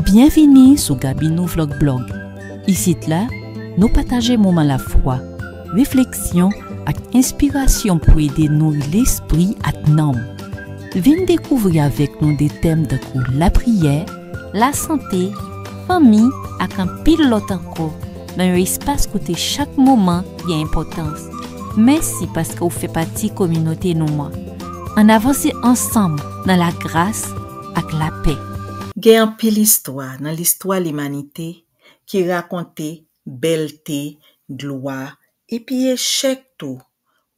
Bienvenue sur Gabinou Vlog Blog. Ici là, nous partageons moment la foi, réflexion et inspiration pour aider nous l'esprit à tenir. Venez découvrir avec nous des thèmes de la prière, la santé, famille et un pilote encore dans un espace côté chaque moment y a importance. Merci parce que vous faites partie de la communauté nous. On avance ensemble dans la grâce et la paix. Il y a une pile histoire dans l'histoire de l'humanité qui raconte belleté, gloire et puis échec tout.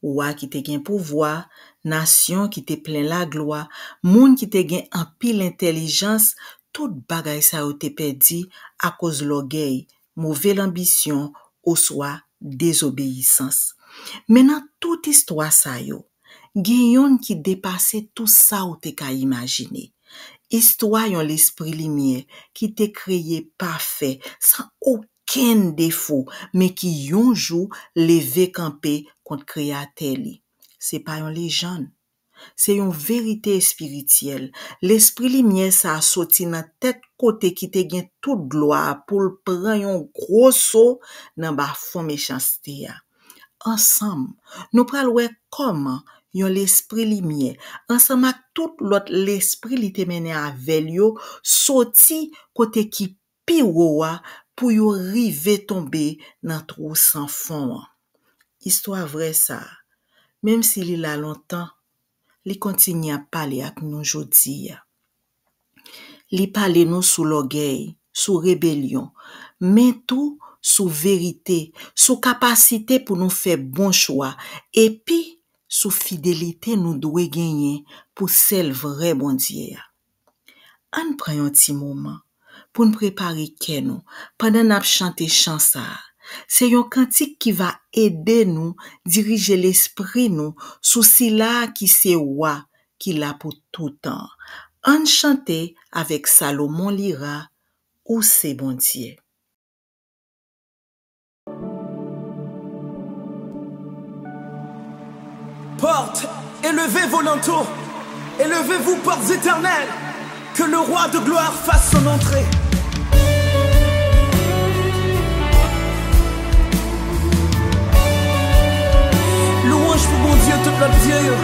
Roi qui te gen pouvoir, nation qui te plein la gloire, monde qui te gen en pile intelligence, tout bagay sa ou te perdu à cause l'orgueil, mauvaise ambition ou soit désobéissance. Maintenant toute histoire sa yo, gen yon qui dépasse tout ça ou te ka imaginer. Histoire yon l'esprit lumière qui te créé parfait sans aucun défaut mais qui yon jour levé campé contre créateur li. C'est pas une légende, c'est une vérité spirituelle. L'esprit lumière ça a sorti dans tête côté qui te gen toute gloire pour prendre un gros saut dans ba fond méchanceté. Ensemble, nous pral wè comment yon l'esprit lumière ensemble avec tout l'autre l'esprit li te mené avec yo sorti côté qui piroa pour yo rive tomber dans trou sans fond. Histoire vraie ça. Même s'il il a longtemps, li continue à parler avec nous aujourd'hui. Li parle nous sous l'orgueil, sous rébellion, mais tout sous vérité, sous capacité pour nous faire bon choix et puis sous fidélité nous doit gagner pour celle vrai bon Dieu. On prend un petit moment pour nous préparer nous pendant n'a chanter chant ça. C'est un cantique qui va aider nous diriger l'esprit nous sous là qui c'est roi qui l'a pour tout temps. On chanter avec Salomon Lira ou c'est bon Dieu. Portes, élevez vos linteaux, élevez-vous portes éternelles, que le roi de gloire fasse son entrée. Louange pour mon Dieu, toute notre Dieu.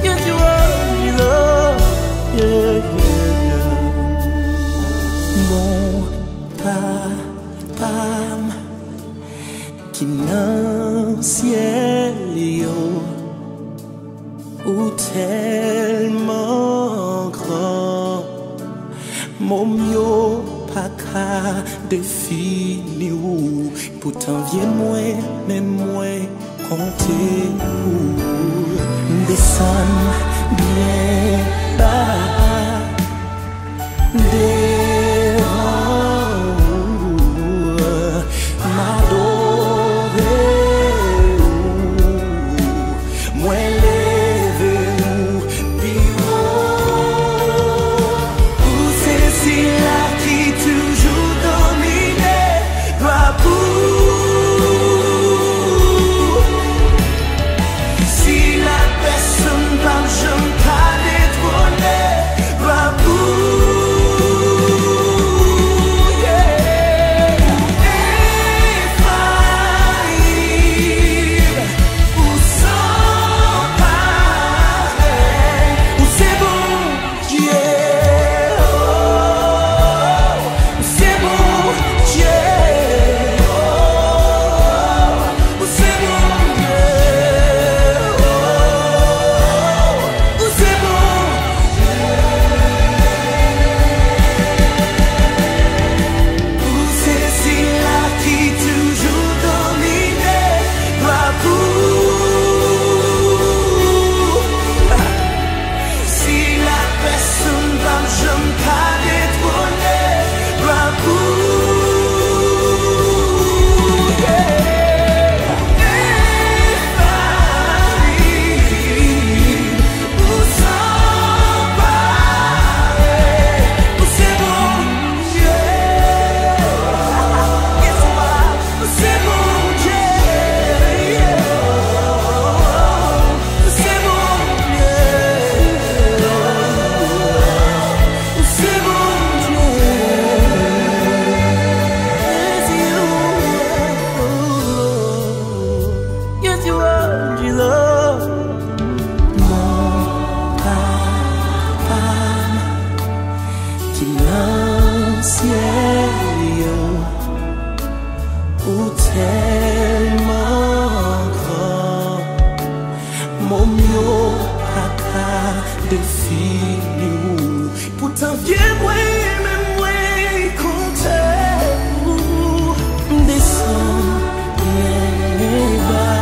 Yes, you are, Jesus. Yeah, yeah, yeah. Mon papa qui nan ciel yo ou tellement grand mon yo pas qu'à définir ou pourtant vient moi même moi compter ou descend bien bas momio kaka de filou. Pourtant viens moi même moi compter descend les bas.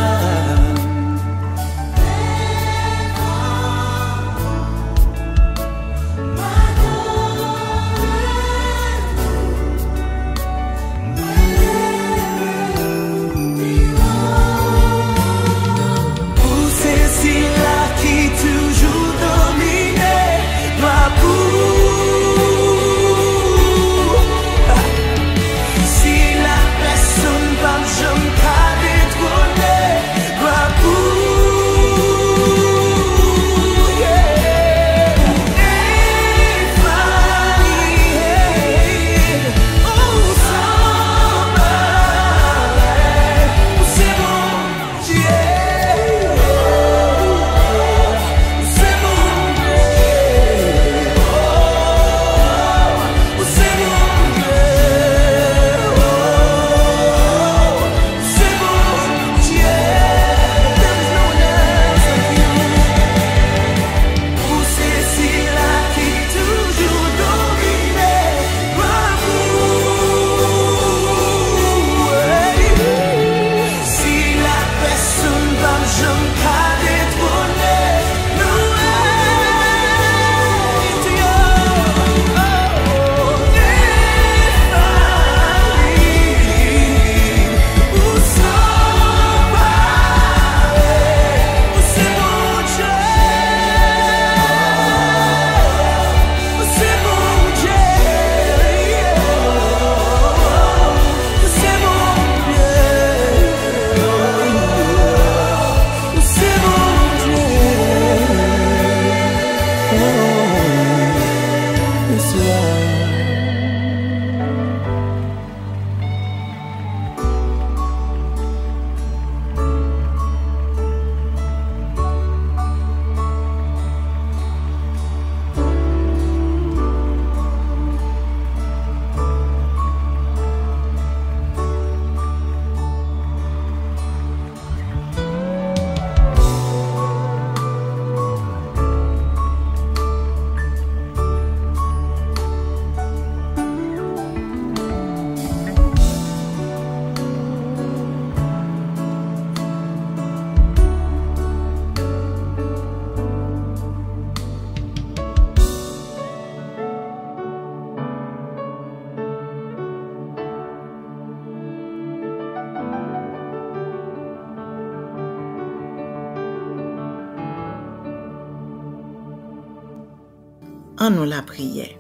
En nous la prière.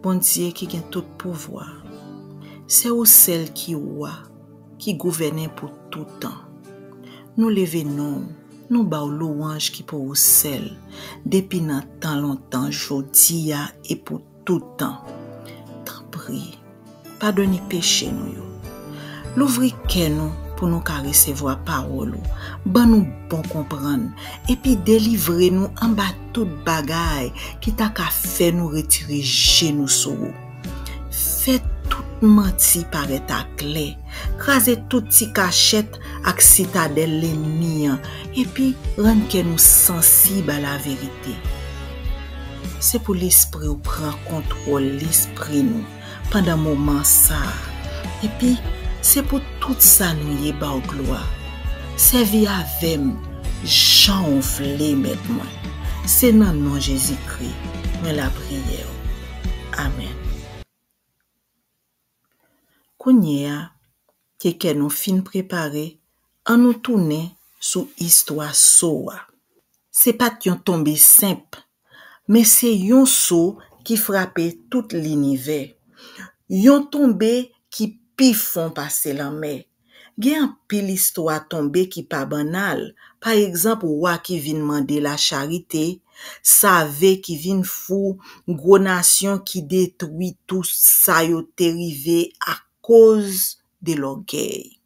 Bon Dieu qui a tout pouvoir. C'est ou celle qui oua, qui gouverne pour tout temps. Nous levons, nous bas louange qui pour celle, depuis nan tant longtemps, jodi a et pour tout temps. T'en prie, pardonnez péché nous yo. L'ouvri que nous pour nous recevoir parole, ban nous bon comprendre et puis délivrer nous en bas toute bagaille qui t'a ka fait nous retirer genou sou. Fait tout menti paraître à clé, craser tout ti cachette ak citadelle l'ennemi et puis rendre que nous sensibles à la vérité. C'est pour l'esprit ou prend contrôle l'esprit nous pendant moment ça. Et puis c'est pour tout ça nous y ba gloire. Servi avec Jean vle maintenant. C'est dans le nom de Jésus-Christ, mais la prière. Amen. Kounya, que nous fin préparé, en nous tourner sous histoire soa. C'est pas yon tombé simple, mais c'est yon saut qui frappait tout l'univers. Yon tombé qui pi font passer la mer. Gen an pile histoire tombé qui pas banal. Par exemple, roi qui vient demander la charité, Save qui vient fou, gros nation qui détruit tout ça yo dérivé à cause de l'orgueil.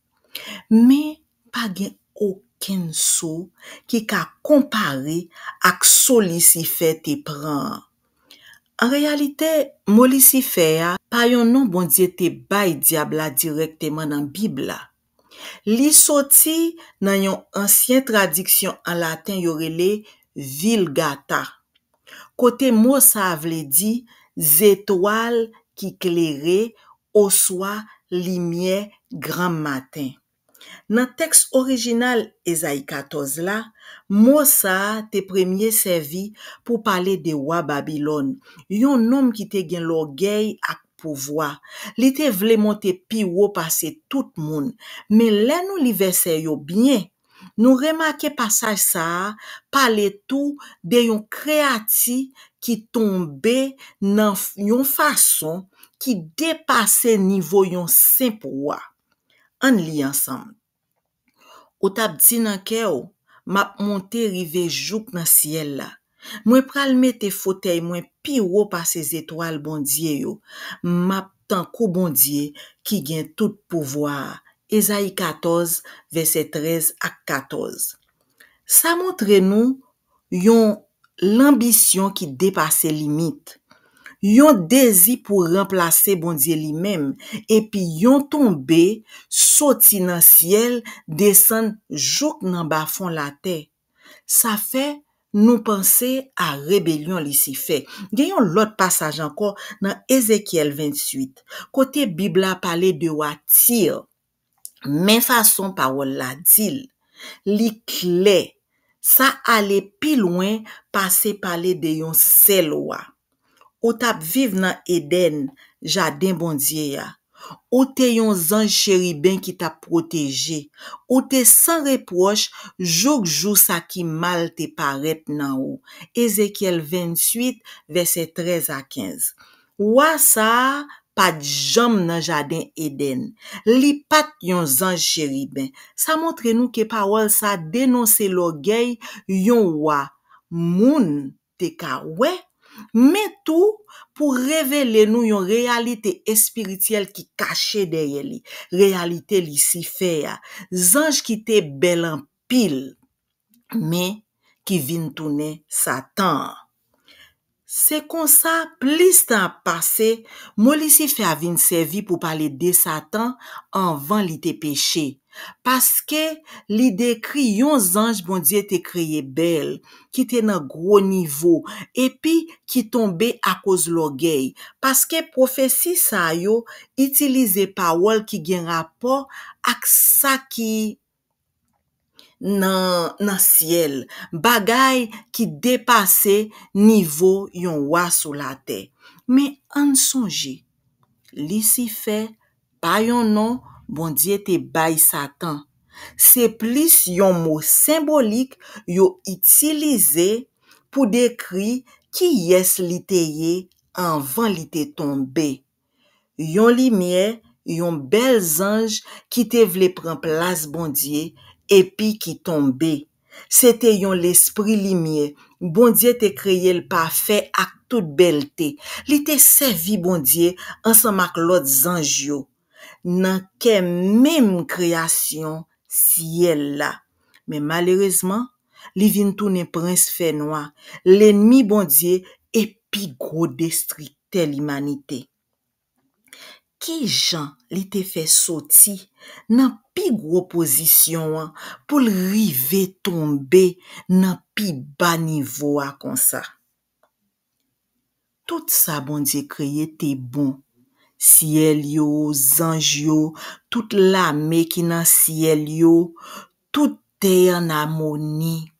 Mais pas gen aucun sou qui ka comparé ak so Lucifer te pran. En réalité, mo Lucifer pas yon nom bon Dieu te bay diable directement dans Bible. Li soti nan yon ancien traduction en latin yorele Vulgata. Côté mot ça vle di étoile qui clairait au soir lumière grand matin. Dans texte original Esaïe 14 là, mot ça te premier servi pour parler de roi Babylone, yon homme qui te gen l'orgueil ak pouvoir. Li te vle monter pi haut passer tout moun, mais là nous li verset yo bien. Nous remarquons passage ça parler tout de yon créati qui tombe nan yon façon qui dépasse niveau yon simple roi. On lit ensemble. Ou tap di nan kè ou, m'a monte rive jouk nan ciel la. Mwen pral mette fauteuil mwen pi haut pa ces étoiles bon Dieu yo. M'a tankou bon Dieu qui gen tout pouvoir. Esaïe 14 verset 13 à 14. Ça montre nous yon l'ambition qui dépasse limite. Yon désir pour remplacer bon Dieu lui-même et puis yon tombe sorti nan ciel descend jouk nan bas fond la terre. Ça fait nous penser à rébellion Lucifer. Gayon l'autre passage encore dans Ézéchiel 28. Côté Bible a parlé de Watir. Mais façon parole la dit, li clair. Ça allait plus loin passer parler de yon seul roi. Ou tap vive nan Eden, jardin bon Dieu ya. Ou te yon ange chérubin qui t'a protégé. Ou te sans reproche, jouk jou sa ki mal te paret nan ou. Ézéchiel 28, verset 13 à 15. Wa sa, pas jam nan jardin Eden. Li pat yon ange chérubin. Ça montre nous que parole sa dénonce l'orgueil yon wa. Moun te ka ouais. Mais tout pour révéler nous une réalité spirituelle qui cachée derrière lui. Réalité Lucifer, ange qui te bel en pile, mais qui vient tourner Satan. C'est comme ça, plus temps passé, mon Lucifer a vinn servi pour parler de Satan avant li te péché. Parce que li décrit yon ange bon Dieu te créé belle, qui te nan gros niveau, et puis qui tombe à cause l'orgueil. Parce que prophétie sa yo, utilise parole qui gen rapport ak sa qui nan ciel, bagay qui dépasse niveau yon roi sous la terre. Mais an songe, Lucifer, pa yon nom, bon Dieu te bay Satan. C'est plus yon mot symbolique yo utilisé pour décrire qui est li te ye avant li te tombe. Yon lumière, yon bel ange qui te vle pran place bon Dieu et puis qui tombe. C'était yon l'esprit lumière. Bon Dieu te créé le parfait ak toute belleté. Li te servi bon Dieu ensemble ak l'autre ange yo. Nan ke même création ciel là. Mais malheureusement, li vin tourner prince fait noir, l'ennemi bon Dieu et puis gros destructeur l'humanité. Qui Jean li te fait sorti nan pi gros position pour rive tomber nan pi bas niveau a comme ça. Tout ça bon Dieu créé te bon. Ciel yo, ange yo, toute l'armée qui nan ciel yo, tout est en harmonie.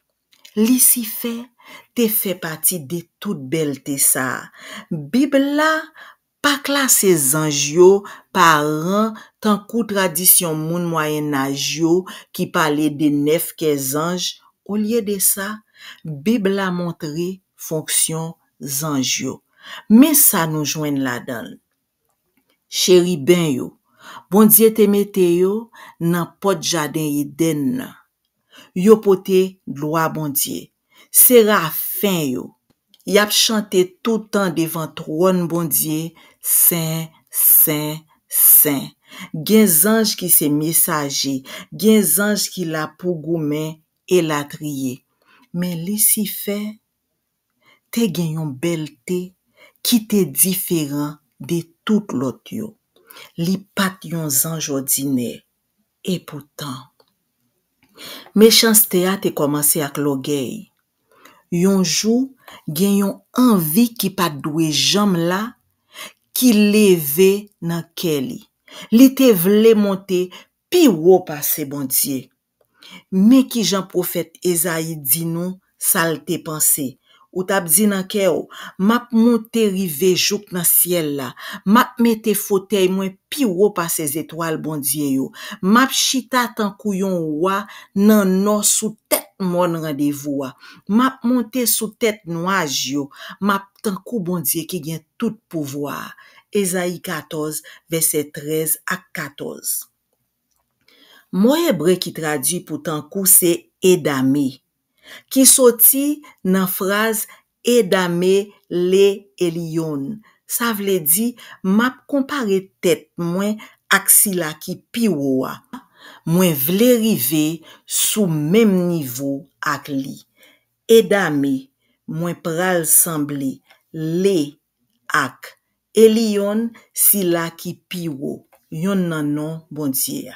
Lucifer te fait partie de toute belleté ça. Bible là pas classer ange yo par rang tant kou tradition moun moyen âge yo qui parlait de 9 15 anges. Au lieu de ça, Bible a montré fonction ange yo. Mais ça nous joigne là-dedans. Chérubin yo, bon Dieu te mette yo nan pot jardin Eden. Yo pote gloire bon Dieu. Séraphin yo, y ap chanté tout temps devant trône bon Dieu, saint, saint, saint. Gen ange qui se messager, gen ange qui la pou goumen et la trier. Mais Lucifer te gen yon belleté qui te différent de tout l'autre yo. Li pat yon ange ordinaire. Et pourtant, méchanceté a te commencé avec l'orgueil. Yon jou, gen yon envie qui pas doué jam là, qui leve nan ke li. Li te vle monter pi haut passe bon Dieu. Mais qui Jean prophète Esaïe dit nous, ça te pensé. Ou tap di nan ke ou, map monte rive jouk nan ciel la, map mette fauteuil mwen pi haut passe étoiles bon Dieu yo, map chita tan kou yon wa nan no sou tête mon rendez-vous, map monte sou tête nuage yo, map tan kou bon Dieu qui gen tout pouvoir. Esaïe 14, verset 13 à 14. Mot hébreu qui traduit pour tan kou c'est edame, qui sorti nan phrase edame le Elion. Ça vle di, map compare tête mwen ak sila ki pi ou a. Mwen vle rive sou même niveau ak li. Edame, mwen pral semble le ak Elion sila ki pi ou. Yon nan non bon Dieu.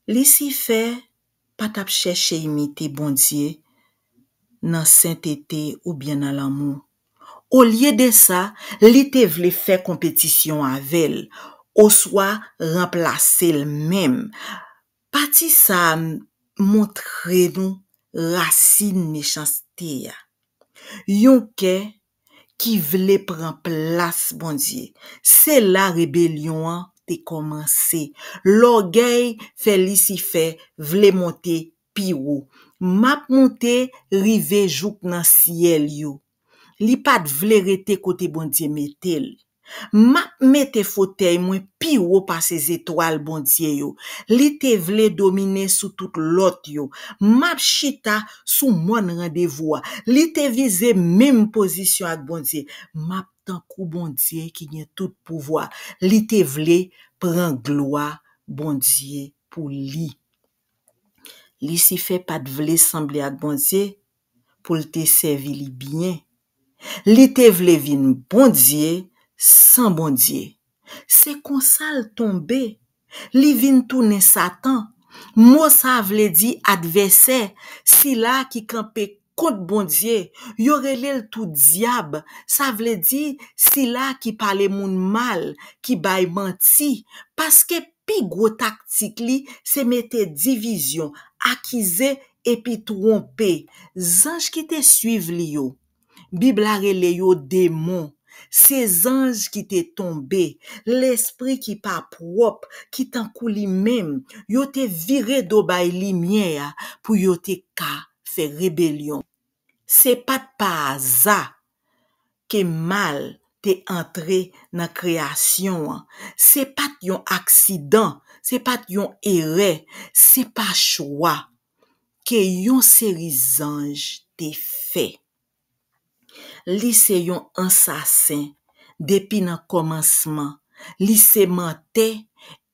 Li si fait pas tap chercher imiter bon Dieu dans sainteté ou bien dans l'amour. Au lieu de ça, li te vle faire compétition avec, ou soit remplacer le même. Parti ça montre nous racine méchanceté. Yon ke qui vle prend place bon Dieu. C'est la rébellion te commencé. L'orgueil fait li si fait vle monter pi haut. Map monter rive jouk nan ciel yo. Li pat vle rete kote bon Dieu metel. Map mette fauteuil mwen pi haut par ses étoiles bon Dieu yo. Li te vle dominer sous tout lot yo. Map chita sous mon rendez-vous. Li te vize même position ak bon Dieu. Map tan kou bon Dieu qui gen tout pouvoir. Li te vle prend gloire bon Dieu pour li. Li si fait pas de vle sembler ak bon Dieu pour te servi li bien. Li te vle vin bon Dieu sans bon Dieu. C'est kon sal tombe. Li vin tourner Satan. Mo sa vle di adversaire. Si la qui campe contre bon Dieu, yo relel tout diable. Ça vle di si la qui parle moun mal, qui bay menti. Parce que pi gros tactique li, c'est mette division, accuser et puis tromper. Zange qui te suivent li yo. Bible a rele yo démon. Ces anges qui te tombé, l'esprit qui pas propre, qui t'en kou li même, yo te viré do bay lumière pour yo te ka fait rébellion. C'est pas par hasard que mal te entré dans création. C'est pas yon accident, c'est pas yon erreur, c'est pas choix que yon série ange te fait. Li se yon assassin depuis nan commencement. Li se menté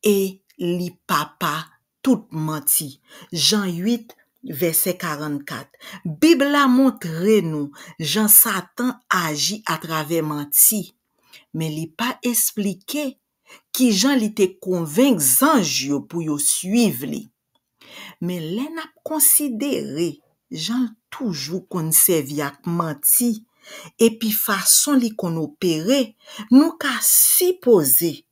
et li papa tout menti. Jean 8 verset 44. Bible a montré nous Jean Satan agit à travers menti, mais li pas expliqué qui Jean li te convainc ange yo pour yo suivre li. Mais l'en a considéré Jean toujours kon servi ak menti. Et puis façon li kon opéré, nous ka supposer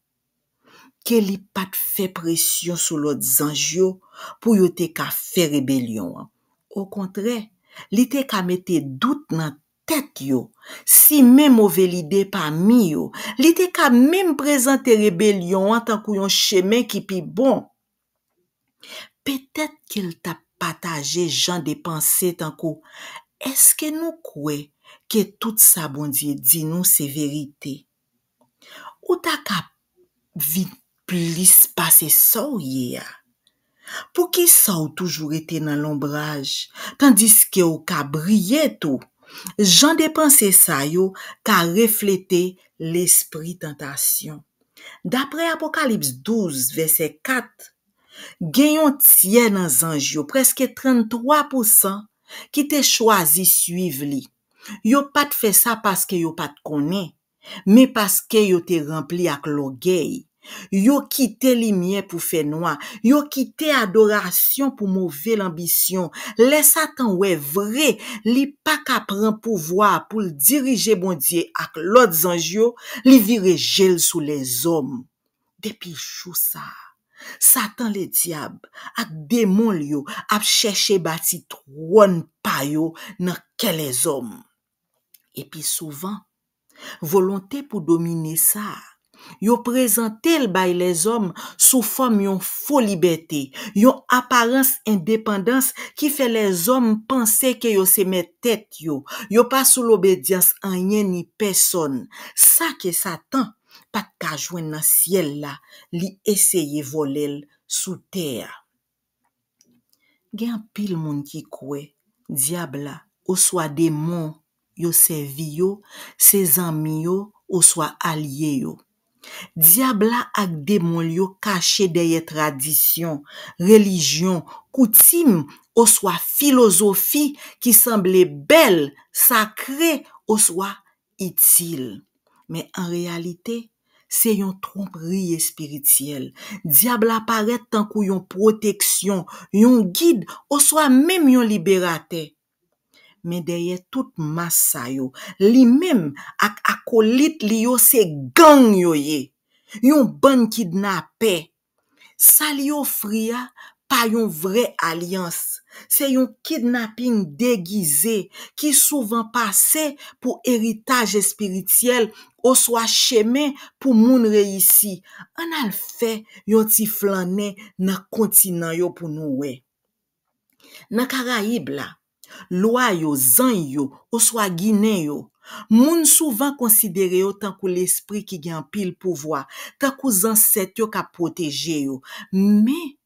que li pat fait pression sur l'autre ange yo pour yo te ka fait rébellion. Au contraire, li te ka mette doute nan tête yo. Si même mauvais l'idée parmi yo, li te ka même présenter rébellion en tant qu'on chemin qui pi bon. Peut-être qu'il t'a partagé genre de pensées tant qu'on est-ce que nous croyons que tout ça bon Dieu dit nous c'est vérité? Ou ta ka vite plus passer ça ou ya? Pour qui ça ou toujours été dans l'ombrage, tandis que ou ka briller tout? Jean de penser ça yo ka refléter l'esprit tentation. D'après Apocalypse 12 verset 4, gen yon tiers nan zanj yo, presque 33% qui te choisi suivre li. Yo pat fait ça parce que yo pat connaît, mais parce que yo te rempli ak l'orgueil. Yo quitté lumière pour faire noir. Yo quitté adoration pour mauvais l'ambition. Les Satan ouais vrai, li pas qu'à prendre pouvoir pour le diriger bon Dieu ak l'autres anges yo, li vire gel sous les hommes. Depuis chou ça. Satan le diable ak démon yo ap chercher bâti trône pa yo nan ke les hommes. Et puis souvent, volonté pour dominer ça, yo présenté le bay les hommes sous forme yon faux liberté, yon apparence indépendance qui fait les hommes penser que yo se met tête yo pas sous l'obédience en rien ni personne. Ça que Satan pas ka joindre dans ciel là, li essayer voler sous terre. Gen pile moun qui kwe, diable la, ou soit démon, yo servi yo, ses amis yo, ou soit alliés yo. Diable la ak démon yo caché derrière tradition, religion, coutume, ou soit philosophie qui semblait belle, sacrée, ou soit utile. Mais en réalité, c'est yon tromperie spirituelle. Diable apparaît tant kou yon protection, yon guide, ou soit même yon libérateur. Mais derrière toute masse sa yo, li même ak acolyte li yo se gang yo ye. Yon ban kidnappé. Sa li offri a pas yon vraie alliance. C'est yon kidnapping déguisé qui souvent passé pour héritage spirituel ou soit chemin pour moun réussi. On a fait yon ti flané nan continent yo pour nous we. Nan Caraïbe la, loi yo, zan yo, ou soit Guinée yo, moun souvent considéré yo tant que l'esprit qui gen pile pouvoir, tant que ancêtres yo ka protéger yo. Mais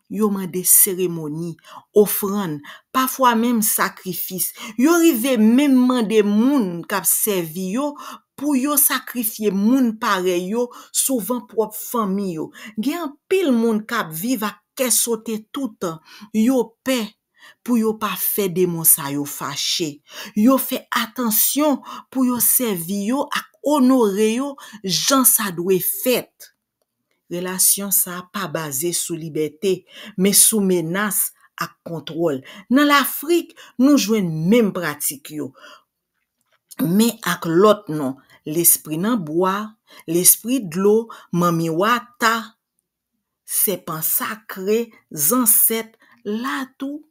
yo mande cérémonie, offrande, parfois même sacrifice. Yo rive même mande moun k'ap servi yo pour yo sacrifier moun pareil yo, souvent propre famille yo. Gen pile moun k'ap vive a kè sote tout temps. Yo paix pour yo pas fait démon sa yo fâché. Yo fait attention pour yo servi yo ak honorer yo jan sa dwe fait. Relation ça pas basé sous liberté, mais sous menace et contrôle. Dans l'Afrique, nous jouons même pratique yo. Mais ak l'autre non, l'esprit nan bois, l'esprit de l'eau, mami wata, serpent sacré, ancêtres, là tout,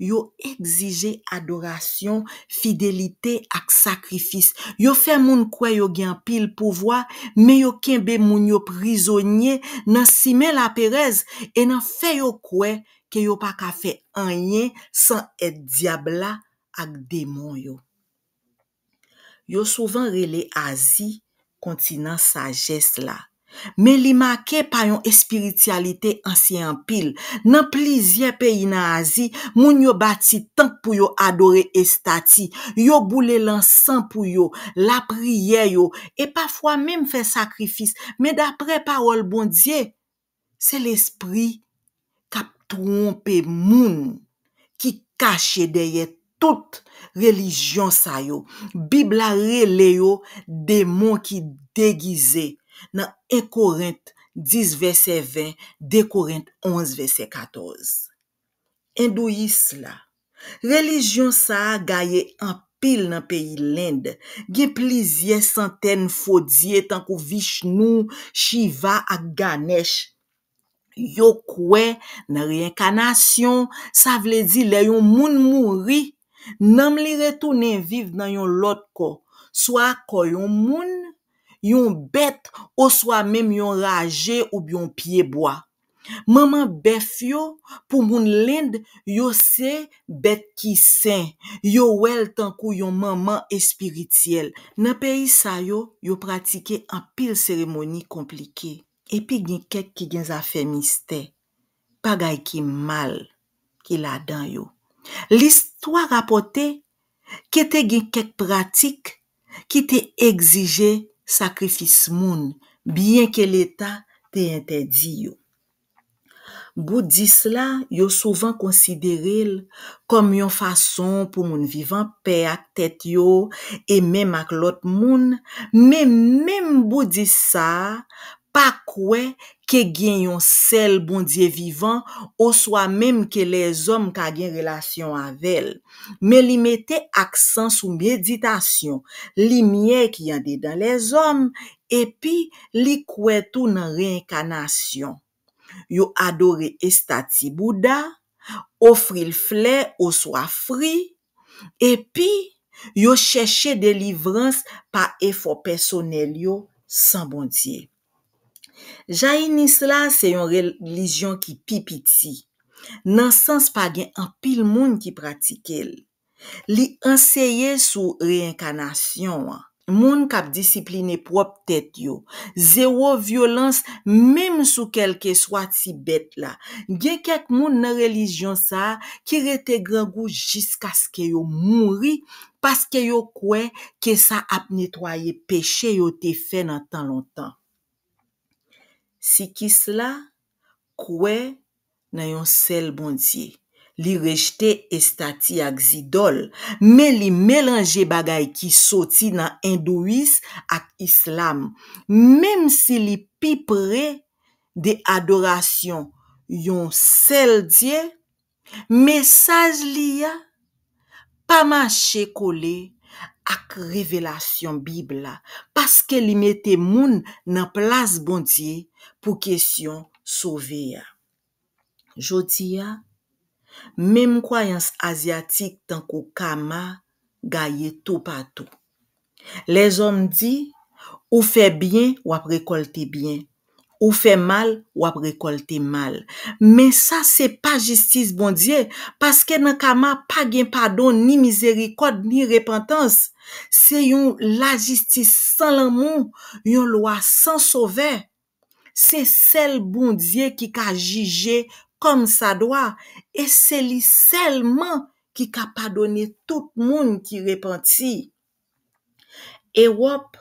yo exige adoration, fidélité ak sacrifice. Yo fait moun kwe yo gen pile pouvoir, mais yo kenbe moun yo prisonnier nan simen la Perez et nan fait yo kwe que yo pa ka fait rien sans être diable la ak démon yo. Yo souvent relé Asie, continent sagesse la. Mais li marqué par yon spiritualité ancien pile. Nan plusieurs pays nan Asie, moun yo bâti tank pou yo adorer estati. Yo boule l'encens pou yo, la prière yo, et parfois même fait sacrifice. Mais d'après parole bon Dieu, c'est l'esprit k'ap trompe moun qui cache derrière toute religion sa yo. Bible a rele yo démon qui déguisé. Dans 1 Corinthe 10 verset 20, 2 Corinthe 11 verset 14. Hindouisme la, religion sa a gaye en pile dans pays l'Inde. Gen plusieurs centaines faux dieux tant que Vishnu, Shiva ak Ganesh. Yo kwe nan réincarnation, ça vle di le yon moun mouri, nam li retourner vivre dans yon lot ko, soit ko yon moun, yon bête, ou soit même yon rage ou bien pied bois. Maman bef yo, pour moun l'Inde, yo se bête qui saint, yo wel tankou yon maman spirituel. Nan pays sa yo pratique en pile cérémonie compliquée. Et puis gen kek qui gen affaire mystère. Bagay ki mal ki la dan yo. L'histoire rapporte que te gen kek pratique qui te exige sacrifice moun, bien que l'État te interdit yo. Bouddhiste la, yo souvent considéré comme yon façon pour moun vivant paix ak tête yo et même ak l'autre moun, mais même bouddhiste ça pas kwe que gen yon sel bon Dieu vivant, ou soit même que les hommes ka gen relation avec. Mais li mette accent sous méditation, lumière qui en dans les hommes, et puis li kwe tout nan réincarnation. Yo adore estati Bouddha, offril fleur au soit fri, et puis yo cherche délivrance par effort personnel yo sans bon Dieu. Jaïnis la c'est une religion qui pipiti. Nan sens pa gen an pile moun qui pratique el. Li enseye sou réincarnation. Moun kap discipline propre tête yo. Zéro violence même sou quelque soit ti bête la. Gen kek moun nan religion sa qui rete grand goût jusqu'à ce que yo mouri parce que yo kwe que ça ap nettoyer péché yo te fait nan tan longtemps. Si kis la kwe nan yon sel bon Dieu. Li rejte estati ak zidol, mais li mélange bagay ki soti nan hindouisme ak islam. Même si li pi près de adoration yon sel Dieu, message li ya pa marché collé ak révélation Bible la, parce que li mette moun nan place bon Dieu pour question sauver ya. Jodi ya, même croyance asiatique tant qu'au kama gagne tout partout. Les hommes disent ou fait bien ou ap récolter bien, ou fait mal ou ap récolter mal. Mais ça c'est pas justice bon Dieu parce que dans kama pas gen pardon ni miséricorde ni repentance. C'est yon la justice sans l'amour, yon loi sans sauveur. C'est celle bon Dieu qui ka juger comme ça doit, et c'est lui seulement qui ka pardonner tout monde qui repenti. Europe,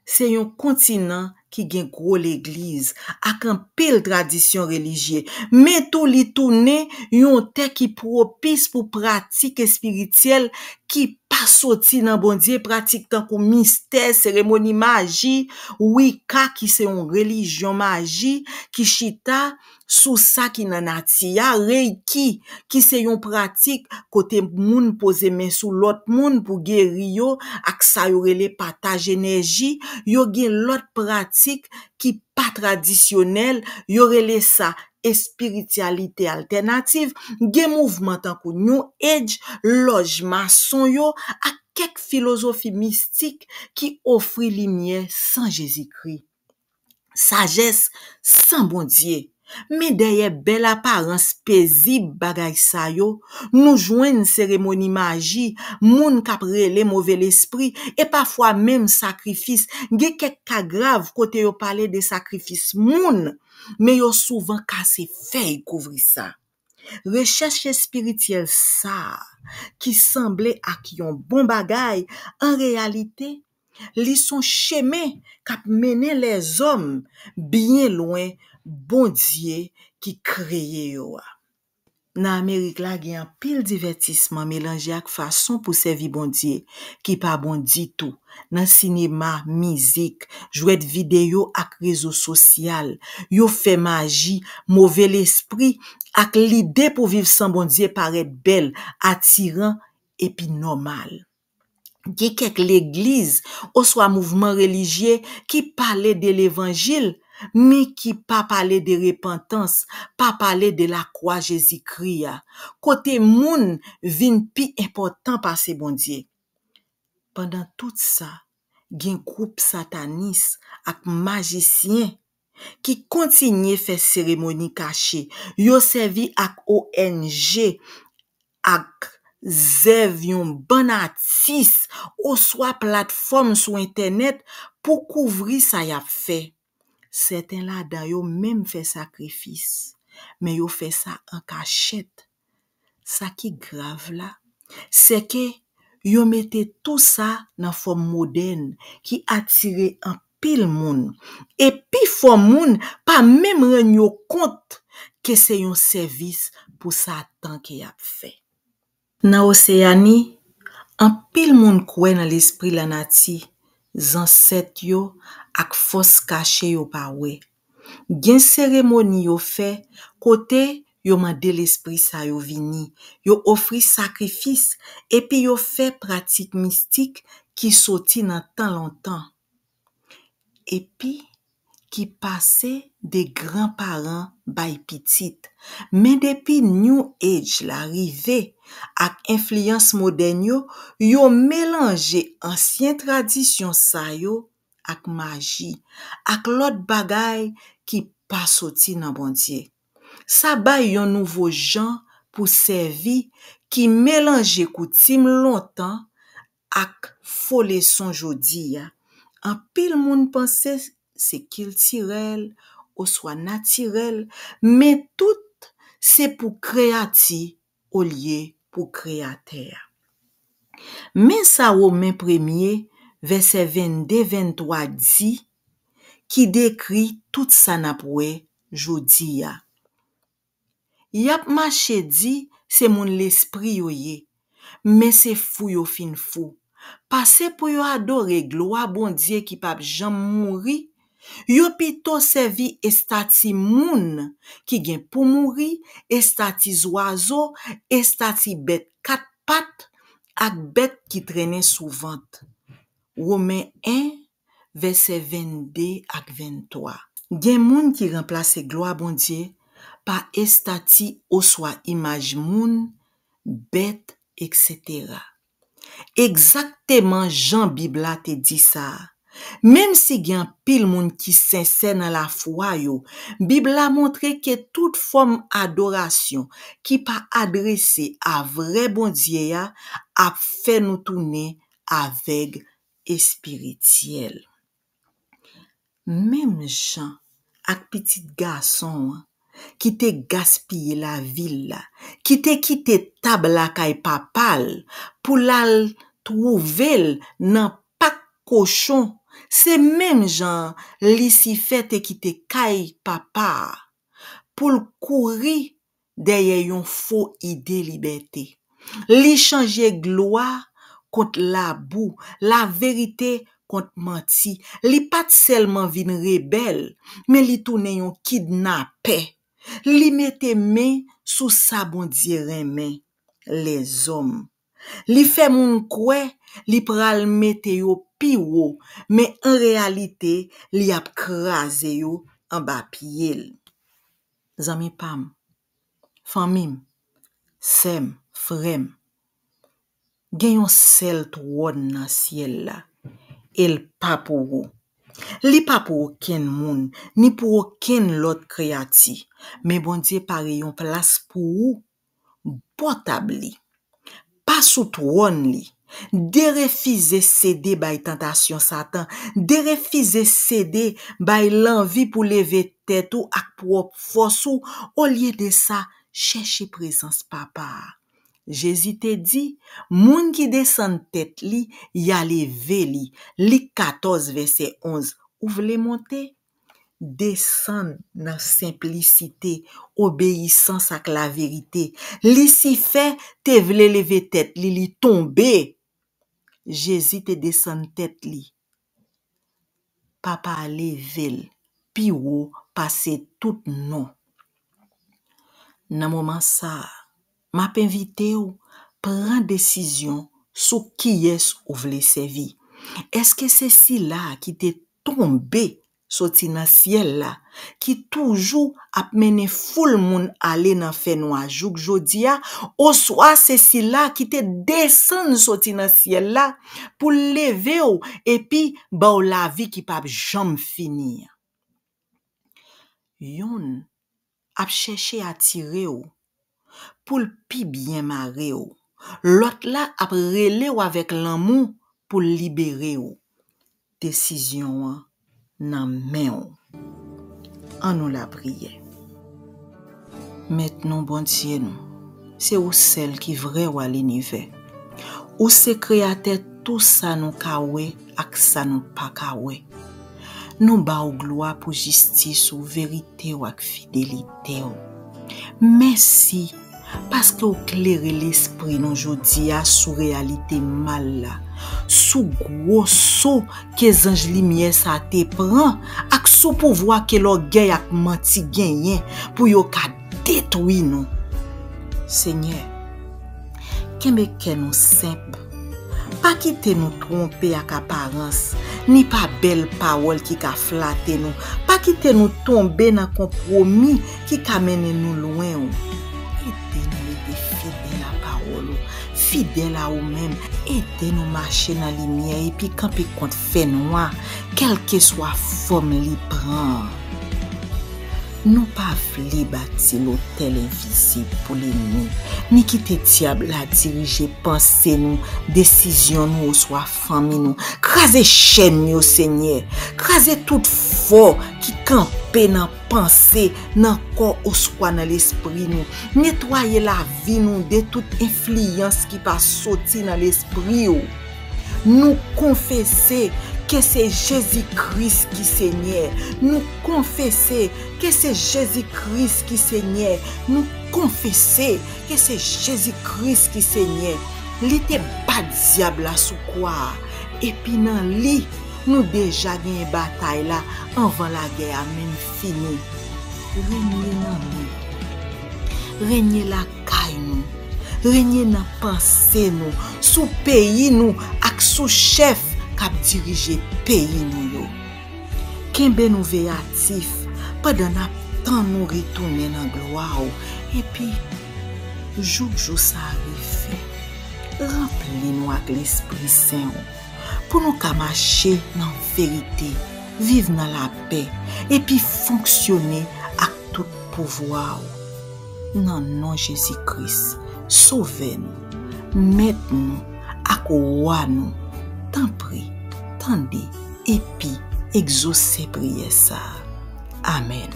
c'est un continent qui gen gros l'église, ak un pile tradition religieuse, mais tout li tourne yon terre qui propice pour pratique spirituelle qui pas sorti nan bon Dieu, pratique tant comme mystère, cérémonie magie, Wicca qui c'est une religion magie, qui chita sous ça qui nan atia, Reiki qui c'est une pratique côté moun pose main sous l'autre moun pour guérir yo, ak sa yo rele partage énergie, yo gen l'autre pratique qui pas traditionnel, yo rele ça spiritualité alternative, gen mouvement tant que New Age, loge maçon yo, ak quelques philosophies mystiques qui offrent lumière sans Jésus-Christ. Sagesse sans bon Dieu. Mais derrière belle apparence paisible bagay sa yo, nous joignent cérémonie magie, moun kap rele mauvais l'esprit, et parfois même sacrifice. Gen quelques cas grave côté yo parler de sacrifice moun, mais yo souvent cassé feuille couvrir ça. Recherche spirituelle ça, qui semblait ak yon bon bagay, en réalité, li son chemin kap mene les hommes bien loin bon Dieu qui créé yo. Dans Amérique la gen pile divertissement mélangé ak façon pour servir bon Dieu qui pas bon du tout. Dans cinéma, musique, jouet vidéo ak réseau social, yo fait magie, mauvais l'esprit ak l'idée pour vivre sans bon Dieu paraît belle, attirant et puis normal. Gen quelques l'église ou soit mouvement religieux qui parlait de l'évangile mais qui pas parler de repentance, pas parler de la croix Jésus-Christ. Côté moun vin pi important par ces bon Dieu. Pendant tout ça, gen groupe sataniste ak magicien qui continue faire cérémonie cachée. Yo servi ak ONG ak zèv yon bon artiste ou soit plateforme sur internet pour couvrir ça y a fait. Certains là-dedans yo même fait sacrifice, mais yo fait ça en cachette. Ça qui grave là, c'est que yo mette tout ça dans forme moderne qui attire un pile moun. Et puis forme moun pas même rendre compte que c'est un service pour Satan qui a fait. Dans Océanie, un pile moun kwe dans l'esprit la nati, ancêtres yo ak force caché yo pa we. Gen cérémonie yo fait côté yo mande l'esprit sa yo vini, yo offri sacrifice et puis yo fait pratique mystique qui sorti dans tant longtemps. Et puis qui passait des grands-parents bay petite. Mais depuis New Age l'arrivée ak influence moderne yo mélange ancien tradition sa yo ak magie, ak l'autre bagay qui pas sorti dans bon Dieu. Ça bay yon nouveau genre pour servir qui mélange coutume longtemps ak faux leçon jodi ya. En pile moun pense c'est culturel ou soit naturel, mais tout c'est pour créatif au lieu pour créateur. Mais ça Romain 1er verset 22-23 dit qui décrit tout ça n'a poué jodi ya. Yap marché dit c'est moun l'esprit yo ye, mais c'est fou yo fin fou. Passe pour yo adorer gloire bon Dieu qui pa jam mouri, yo pito servi estati moun qui gen pour mouri, estati oiseau, estati bête quatre pattes ak bête qui traînait sous ventre. Romains 1 verset 22 ak 23. Gen moun qui remplace gloire bon Dieu par estati ou soit image moun, bête, etc. Exactement Jean Bible a te dit ça. Même si gen pile moun qui sincère dans la foi yo, Bible a montré que toute forme adoration qui pas adressée à vrai bon Dieu a fait nous tourner avec et spirituel. Même Jean ak petit garçon qui te gaspillé la ville là, qui te quitté table la kay papal pour la trouver nan pak cochon, c'est même Jean Lucifer te quitté kay papa pour courir derrière yon faux idée liberté. Li changer gloire contre la boue, la vérité contre menti. Li pas seulement vin rebelle, mais li tourne yon kidnappé. Li mette main sous sa bon Dieu remen les hommes. Li fait moun kwe, li pral mette yo pi haut, mais en réalité, li ap krasé yo en bas pied. Zami pam, famim, sem, frem, gen yon sel trône nan ciel la, el pa pour ou. Li pa pour aucun moun, ni pour aucun l'autre créatif, mais bon Dieu pare yon place pour ou, portable li, pas sous trône li, de refuser céder bay tentation Satan, de refuser céder bay l'envie pour lever tête ou ak propre force ou, au lieu de ça, chercher présence papa. Jésus te dit, moun qui descend tête li, y a levé li. Li 14 verset 11. Ou vle monter? Descend dans simplicité, obéissance ak la vérité. Li si fait, te vle lever tête li, li tombe. Jésus te descend tête li. Papa level, pi ou passe tout non. Nan moment ça, m'a invité ou prendre décision sur qui est ou vle servi. Est-ce que c'est si là qui t'est tombé sorti dans ciel là qui toujours a mené foule moun aller dans fait noir jouk jodia ou soit c'est si là qui te descend sorti dans ciel là pour lever ou et puis ba ou la vie qui pa jamais finir. Yon a cherché à tirer ou pour le pi bien marrer ou. L'autre là a relé ou avec l'amour pour libérer ou. Décision nan main ou. En nous la prière. Maintenant bon Dieu nous, c'est ou celle qui vrai ou à l'univers. Ou c'est créateur tout ça nous kawe ak ça nous pas kawe. Nous ba ou gloire pour justice ou vérité ou ak fidélité ou. Merci parce que vous clairez l'esprit nous jodi a sous réalité mal là. Sous gros saut que ange lumière ça te prend ak sous pouvoir que l'orgueil ak menti gagné pour yo ka détruire nous. Seigneur, kembe ke nous simple. Pas quitter nous tromper avec apparence, ni pas belle parole qui ka flatter nous, pas quitter nous tomber dans compromis qui ka mener nous loin. Aidez-nous être fidèles à la parole, fidèles à nous-mêmes, aidez-nous marcher dans la lumière et puis camper contre fait noir, quelle que soit forme li prend. Nous pas vle bâtir l'hôtel invisible pour l'ennemi, ni quitter diable la diriger penser nous, décision nous soit famille nous, craser chaîne nous Seigneur, craser tout fort qui camper dans pensée, dans corps ou soit dans l'esprit nous, nettoyer la vie nous de toute influence qui pas sorti dans l'esprit nous confesser que c'est Jésus-Christ qui Seigneur. Nous confesser que c'est Jésus-Christ qui Seigneur. Nous confesser que c'est Jésus-Christ qui Seigneur. Il était pas diable là sous quoi. Et puis dans lui, nous déjà gagné bataille là avant la guerre a même fini. Régner dans nous. Régner la caille nous. Régner dans pensée nous. Sous pays nous ak sous chef cap diriger pays nous yo. Kembe nous véatif pendant n'a temps nous retourner dans gloire et puis jour ça arrive. Remplis-nous avec l'Esprit Saint pour nous marcher dans la vérité, vivre dans la paix et puis fonctionner avec tout pouvoir. Dans le nom de Jésus-Christ, sauvez-nous, mettez-nous à quoi nous. Tant prie, tendez et puis exaucez prière ça. Amen.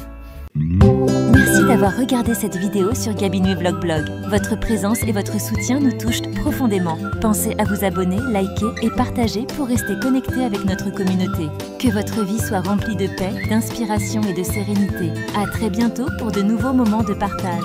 Merci d'avoir regardé cette vidéo sur Gabinoué Vlog Blog. Votre présence et votre soutien nous touchent profondément. Pensez à vous abonner, liker et partager pour rester connecté avec notre communauté. Que votre vie soit remplie de paix, d'inspiration et de sérénité. À très bientôt pour de nouveaux moments de partage.